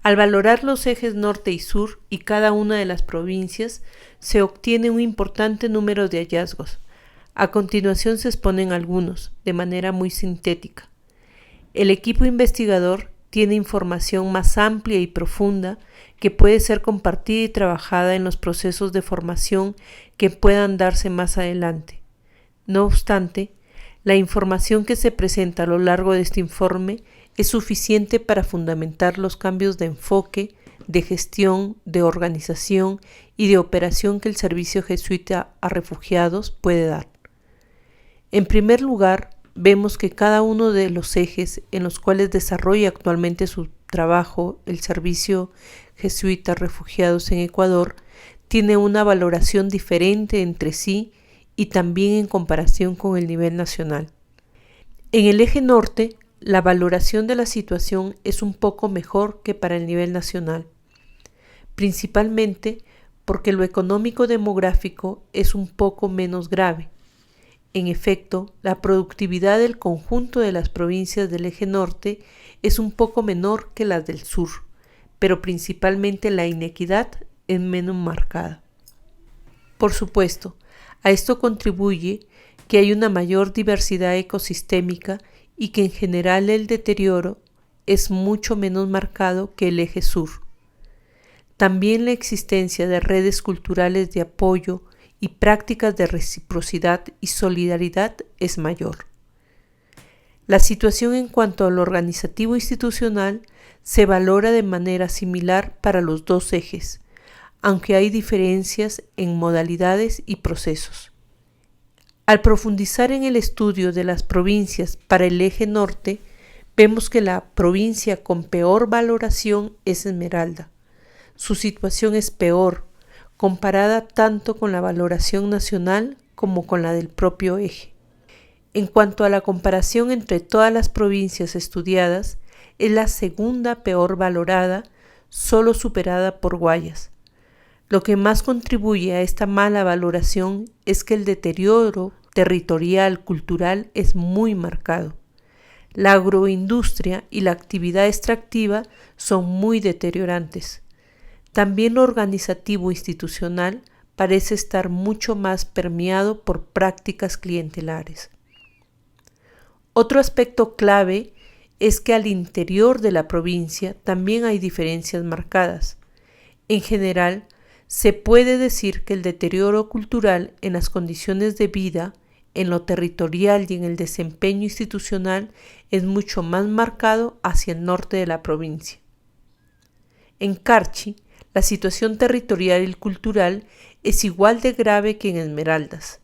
Al valorar los ejes norte y sur y cada una de las provincias, se obtiene un importante número de hallazgos. A continuación se exponen algunos, de manera muy sintética. El equipo investigador tiene información más amplia y profunda que puede ser compartida y trabajada en los procesos de formación que puedan darse más adelante. No obstante, la información que se presenta a lo largo de este informe es suficiente para fundamentar los cambios de enfoque, de gestión, de organización y de operación que el servicio jesuita a refugiados puede dar. En primer lugar, vemos que cada uno de los ejes en los cuales desarrolla actualmente su trabajo el servicio jesuita a refugiados en Ecuador tiene una valoración diferente entre sí y también en comparación con el nivel nacional. En el eje norte, la valoración de la situación es un poco mejor que para el nivel nacional, principalmente porque lo económico-demográfico es un poco menos grave. En efecto, la productividad del conjunto de las provincias del eje norte es un poco menor que las del sur, pero principalmente la inequidad es menos marcada. Por supuesto, a esto contribuye que hay una mayor diversidad ecosistémica y que en general el deterioro es mucho menos marcado que el eje sur. También la existencia de redes culturales de apoyo y prácticas de reciprocidad y solidaridad es mayor. La situación en cuanto a lo organizativo institucional se valora de manera similar para los dos ejes, aunque hay diferencias en modalidades y procesos. Al profundizar en el estudio de las provincias para el eje norte, vemos que la provincia con peor valoración es Esmeralda. Su situación es peor, comparada tanto con la valoración nacional como con la del propio eje. En cuanto a la comparación entre todas las provincias estudiadas, es la segunda peor valorada, solo superada por Guayas. Lo que más contribuye a esta mala valoración es que el deterioro territorial, cultural es muy marcado. La agroindustria y la actividad extractiva son muy deteriorantes. También lo organizativo institucional parece estar mucho más permeado por prácticas clientelares. Otro aspecto clave es que al interior de la provincia también hay diferencias marcadas. En general, se puede decir que el deterioro cultural en las condiciones de vida, en lo territorial y en el desempeño institucional es mucho más marcado hacia el norte de la provincia. En Carchi, la situación territorial y cultural es igual de grave que en Esmeraldas.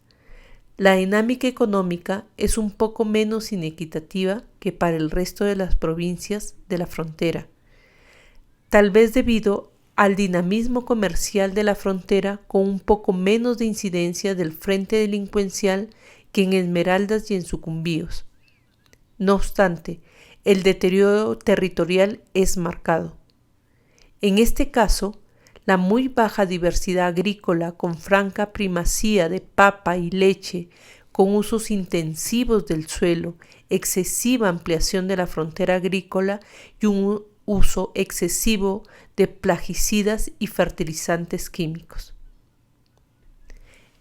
La dinámica económica es un poco menos inequitativa que para el resto de las provincias de la frontera, tal vez debido al dinamismo comercial de la frontera con un poco menos de incidencia del frente delincuencial que en Esmeraldas y en Sucumbíos. No obstante, el deterioro territorial es marcado. En este caso, la muy baja diversidad agrícola con franca primacía de papa y leche, con usos intensivos del suelo, excesiva ampliación de la frontera agrícola y un uso excesivo de plaguicidas y fertilizantes químicos.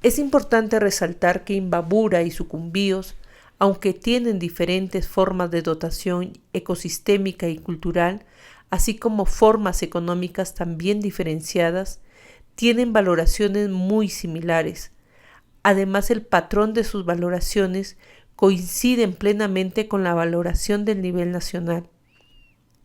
Es importante resaltar que Imbabura y Sucumbíos, aunque tienen diferentes formas de dotación ecosistémica y cultural, así como formas económicas también diferenciadas, tienen valoraciones muy similares. Además, el patrón de sus valoraciones coincide plenamente con la valoración del nivel nacional.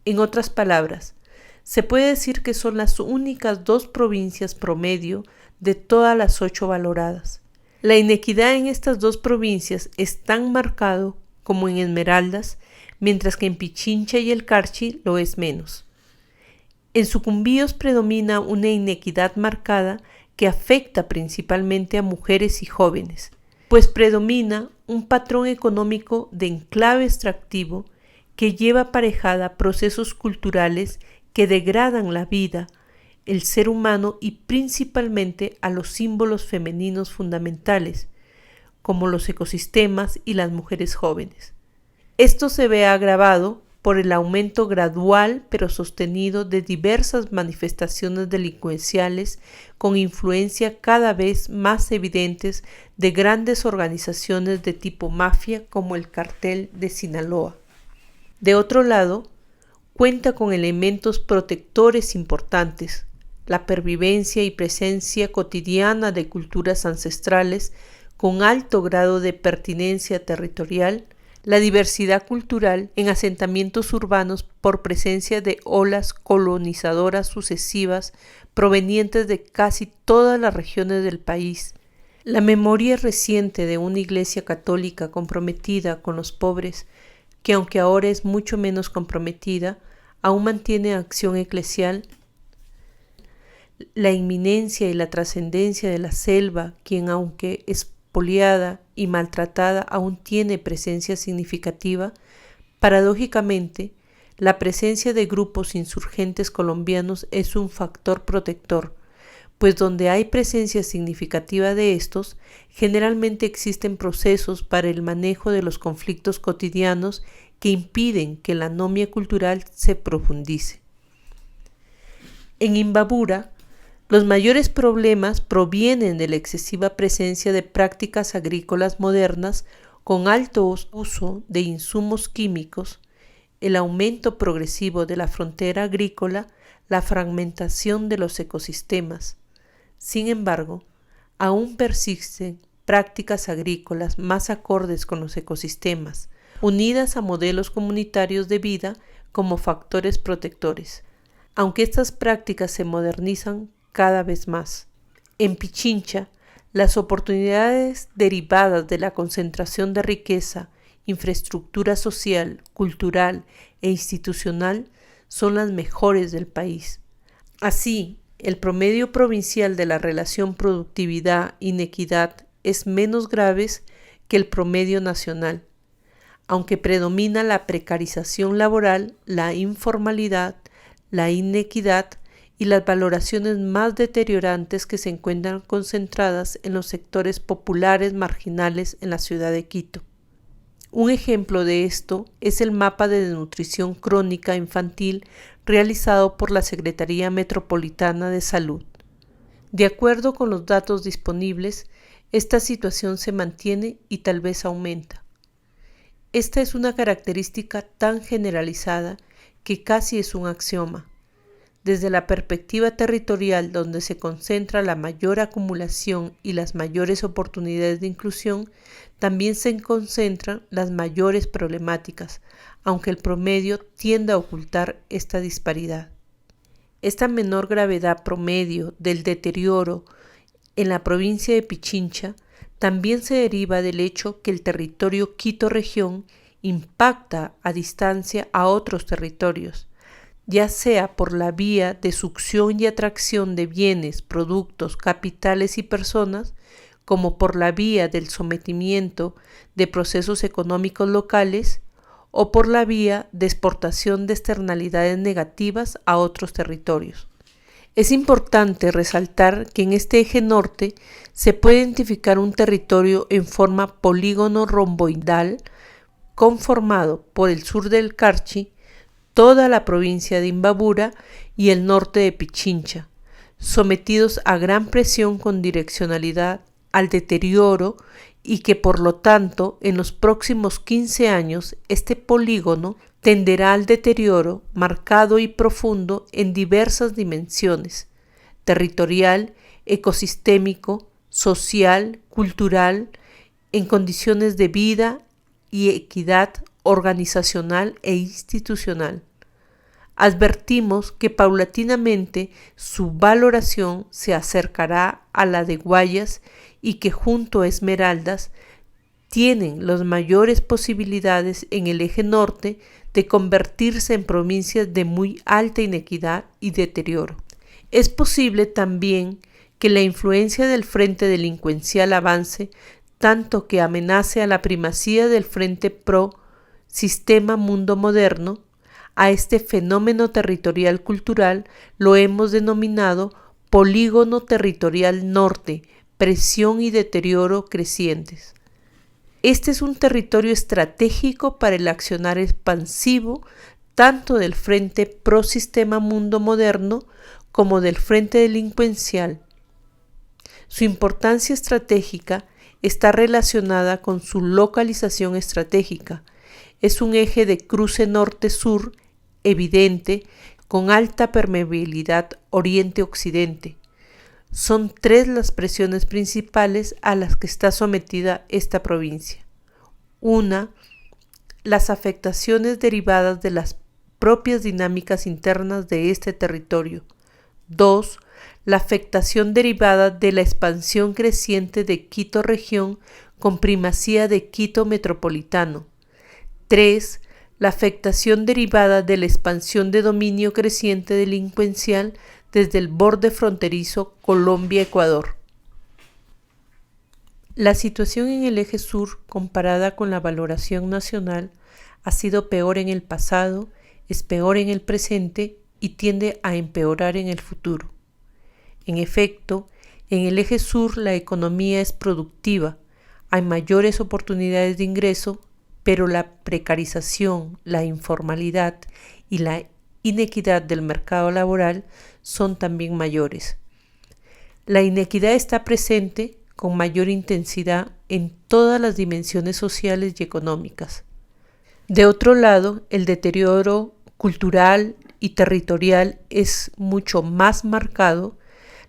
En otras palabras, se puede decir que son las únicas dos provincias promedio de todas las 8 valoradas. La inequidad en estas dos provincias es tan marcado como en Esmeraldas, mientras que en Pichincha y el Carchi lo es menos. En Sucumbíos predomina una inequidad marcada que afecta principalmente a mujeres y jóvenes, pues predomina un patrón económico de enclave extractivo que lleva aparejada procesos culturales que degradan la vida, el ser humano y principalmente a los símbolos femeninos fundamentales, como los ecosistemas y las mujeres jóvenes. Esto se ve agravado por el aumento gradual pero sostenido de diversas manifestaciones delincuenciales con influencia cada vez más evidentes de grandes organizaciones de tipo mafia como el Cartel de Sinaloa. De otro lado, cuenta con elementos protectores importantes, la pervivencia y presencia cotidiana de culturas ancestrales con alto grado de pertinencia territorial, la diversidad cultural en asentamientos urbanos por presencia de olas colonizadoras sucesivas provenientes de casi todas las regiones del país, la memoria reciente de una iglesia católica comprometida con los pobres, que aunque ahora es mucho menos comprometida, aún mantiene acción eclesial, la inminencia y la trascendencia de la selva, quien aunque expoliada y maltratada aún tiene presencia significativa. Paradójicamente, la presencia de grupos insurgentes colombianos es un factor protector, pues donde hay presencia significativa de estos, generalmente existen procesos para el manejo de los conflictos cotidianos que impiden que la anomia cultural se profundice. En Imbabura, los mayores problemas provienen de la excesiva presencia de prácticas agrícolas modernas con alto uso de insumos químicos, el aumento progresivo de la frontera agrícola, la fragmentación de los ecosistemas. Sin embargo, aún persisten prácticas agrícolas más acordes con los ecosistemas, unidas a modelos comunitarios de vida como factores protectores, aunque estas prácticas se modernizan cada vez más. En Pichincha, las oportunidades derivadas de la concentración de riqueza, infraestructura social, cultural e institucional son las mejores del país. Así, el promedio provincial de la relación productividad-inequidad es menos grave que el promedio nacional, aunque predomina la precarización laboral, la informalidad, la inequidad y las valoraciones más deteriorantes que se encuentran concentradas en los sectores populares marginales en la ciudad de Quito. Un ejemplo de esto es el mapa de desnutrición crónica infantil realizado por la Secretaría Metropolitana de Salud. De acuerdo con los datos disponibles, esta situación se mantiene y tal vez aumenta. Esta es una característica tan generalizada que casi es un axioma. Desde la perspectiva territorial, donde se concentra la mayor acumulación y las mayores oportunidades de inclusión, también se concentran las mayores problemáticas, aunque el promedio tiende a ocultar esta disparidad. Esta menor gravedad promedio del deterioro en la provincia de Pichincha también se deriva del hecho que el territorio Quito región impacta a distancia a otros territorios, ya sea por la vía de succión y atracción de bienes, productos, capitales y personas, como por la vía del sometimiento de procesos económicos locales, o por la vía de exportación de externalidades negativas a otros territorios. Es importante resaltar que en este eje norte se puede identificar un territorio en forma polígono romboidal conformado por el sur del Carchi, toda la provincia de Imbabura y el norte de Pichincha, sometidos a gran presión con direccionalidad al deterioro y que por lo tanto en los próximos 15 años este polígono tenderá al deterioro marcado y profundo en diversas dimensiones: territorial, ecosistémico, social, cultural, en condiciones de vida y equidad organizacional e institucional. Advertimos que paulatinamente su valoración se acercará a la de Guayas y que junto a Esmeraldas tienen las mayores posibilidades en el eje norte de convertirse en provincias de muy alta inequidad y deterioro. Es posible también que la influencia del frente delincuencial avance tanto que amenace a la primacía del frente pro sistema mundo moderno. A este fenómeno territorial cultural lo hemos denominado polígono territorial norte, presión y deterioro crecientes. Este es un territorio estratégico para el accionar expansivo tanto del frente pro-sistema mundo moderno como del frente delincuencial. Su importancia estratégica está relacionada con su localización estratégica. Es un eje de cruce norte-sur evidente con alta permeabilidad oriente-occidente. Son 3 las presiones principales a las que está sometida esta provincia. 1. Las afectaciones derivadas de las propias dinámicas internas de este territorio. 2. La afectación derivada de la expansión creciente de Quito región con primacía de Quito metropolitano. 3. La afectación derivada de la expansión de dominio creciente delincuencial desde el borde fronterizo Colombia-Ecuador. La situación en el eje sur, comparada con la valoración nacional, ha sido peor en el pasado, es peor en el presente y tiende a empeorar en el futuro. En efecto, en el eje sur la economía es productiva, hay mayores oportunidades de ingreso, pero la precarización, la informalidad y la inequidad del mercado laboral son también mayores. La inequidad está presente con mayor intensidad en todas las dimensiones sociales y económicas. De otro lado, el deterioro cultural y territorial es mucho más marcado,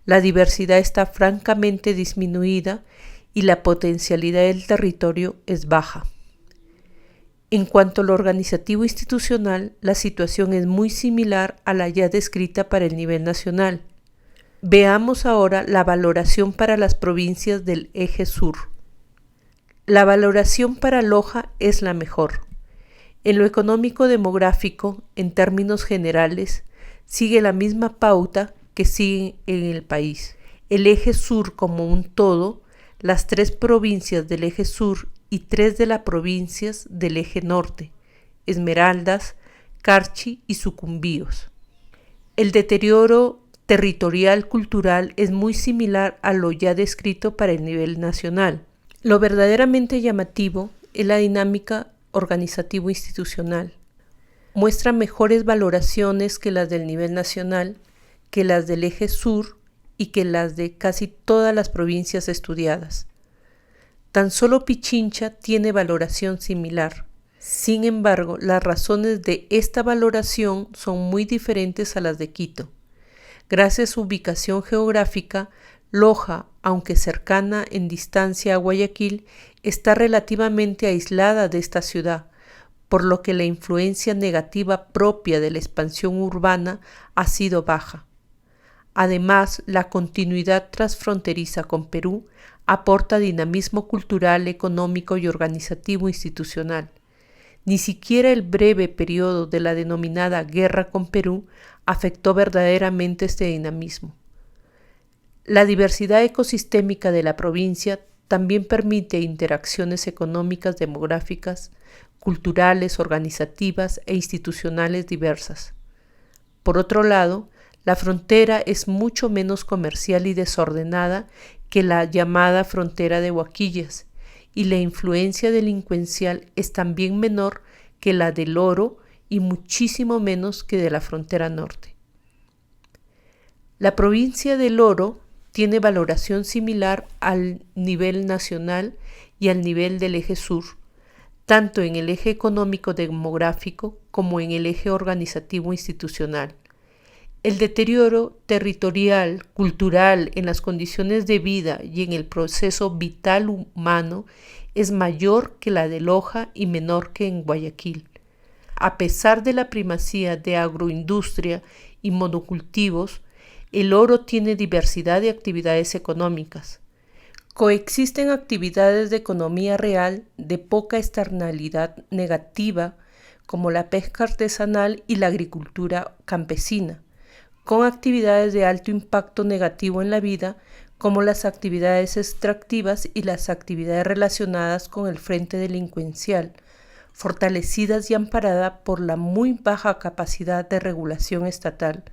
la diversidad está francamente disminuida y la potencialidad del territorio es baja. En cuanto a lo organizativo institucional, la situación es muy similar a la ya descrita para el nivel nacional. Veamos ahora la valoración para las provincias del eje sur. La valoración para Loja es la mejor. En lo económico demográfico, en términos generales, sigue la misma pauta que sigue en el país. El eje sur como un todo, las 3 provincias del eje sur y 3 de las provincias del eje norte, Esmeraldas, Carchi y Sucumbíos. El deterioro territorial cultural es muy similar a lo ya descrito para el nivel nacional. Lo verdaderamente llamativo es la dinámica organizativo-institucional. Muestra mejores valoraciones que las del nivel nacional, que las del eje sur y que las de casi todas las provincias estudiadas. Tan solo Pichincha tiene valoración similar. Sin embargo, las razones de esta valoración son muy diferentes a las de Quito. Gracias a su ubicación geográfica, Loja, aunque cercana en distancia a Guayaquil, está relativamente aislada de esta ciudad, por lo que la influencia negativa propia de la expansión urbana ha sido baja. Además, la continuidad transfronteriza con Perú aporta dinamismo cultural, económico y organizativo institucional. Ni siquiera el breve periodo de la denominada guerra con Perú afectó verdaderamente este dinamismo. La diversidad ecosistémica de la provincia también permite interacciones económicas, demográficas, culturales, organizativas e institucionales diversas. Por otro lado, la frontera es mucho menos comercial y desordenada que la llamada frontera de Huaquillas, y la influencia delincuencial es también menor que la del Oro y muchísimo menos que de la frontera norte. La provincia del Oro tiene valoración similar al nivel nacional y al nivel del eje sur, tanto en el eje económico-demográfico como en el eje organizativo-institucional. El deterioro territorial, cultural, en las condiciones de vida y en el proceso vital humano es mayor que la de Loja y menor que en Guayaquil. A pesar de la primacía de agroindustria y monocultivos, el Oro tiene diversidad de actividades económicas. Coexisten actividades de economía real de poca externalidad negativa, como la pesca artesanal y la agricultura campesina, con actividades de alto impacto negativo en la vida, como las actividades extractivas y las actividades relacionadas con el frente delincuencial, fortalecidas y amparadas por la muy baja capacidad de regulación estatal,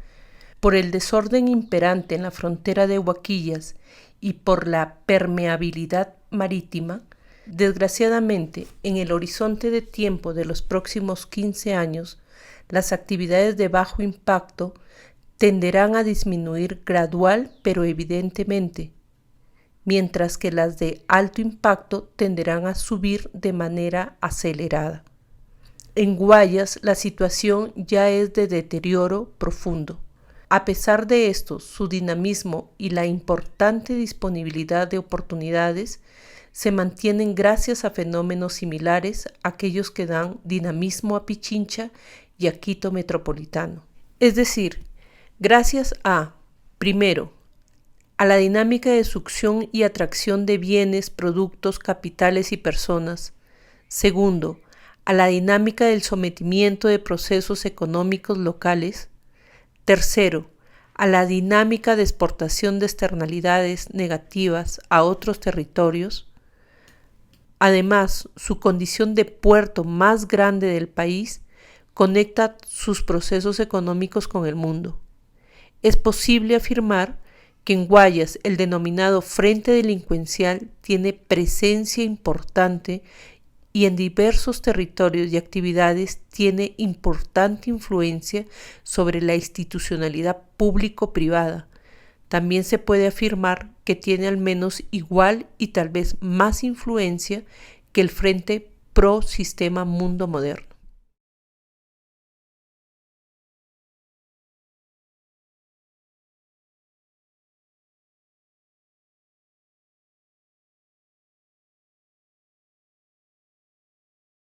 por el desorden imperante en la frontera de Huaquillas y por la permeabilidad marítima. Desgraciadamente, en el horizonte de tiempo de los próximos 15 años, las actividades de bajo impacto tenderán a disminuir gradual pero evidentemente, mientras que las de alto impacto tenderán a subir de manera acelerada. En Guayas la situación ya es de deterioro profundo. A pesar de esto, su dinamismo y la importante disponibilidad de oportunidades se mantienen gracias a fenómenos similares a aquellos que dan dinamismo a Pichincha y a Quito metropolitano. Es decir, gracias a, primero, a la dinámica de succión y atracción de bienes, productos, capitales y personas. Segundo, a la dinámica del sometimiento de procesos económicos locales. Tercero, a la dinámica de exportación de externalidades negativas a otros territorios. Además, su condición de puerto más grande del país conecta sus procesos económicos con el mundo. Es posible afirmar que en Guayas el denominado Frente Delincuencial tiene presencia importante y en diversos territorios y actividades tiene importante influencia sobre la institucionalidad público-privada. También se puede afirmar que tiene al menos igual y tal vez más influencia que el Frente Pro Sistema Mundo Moderno.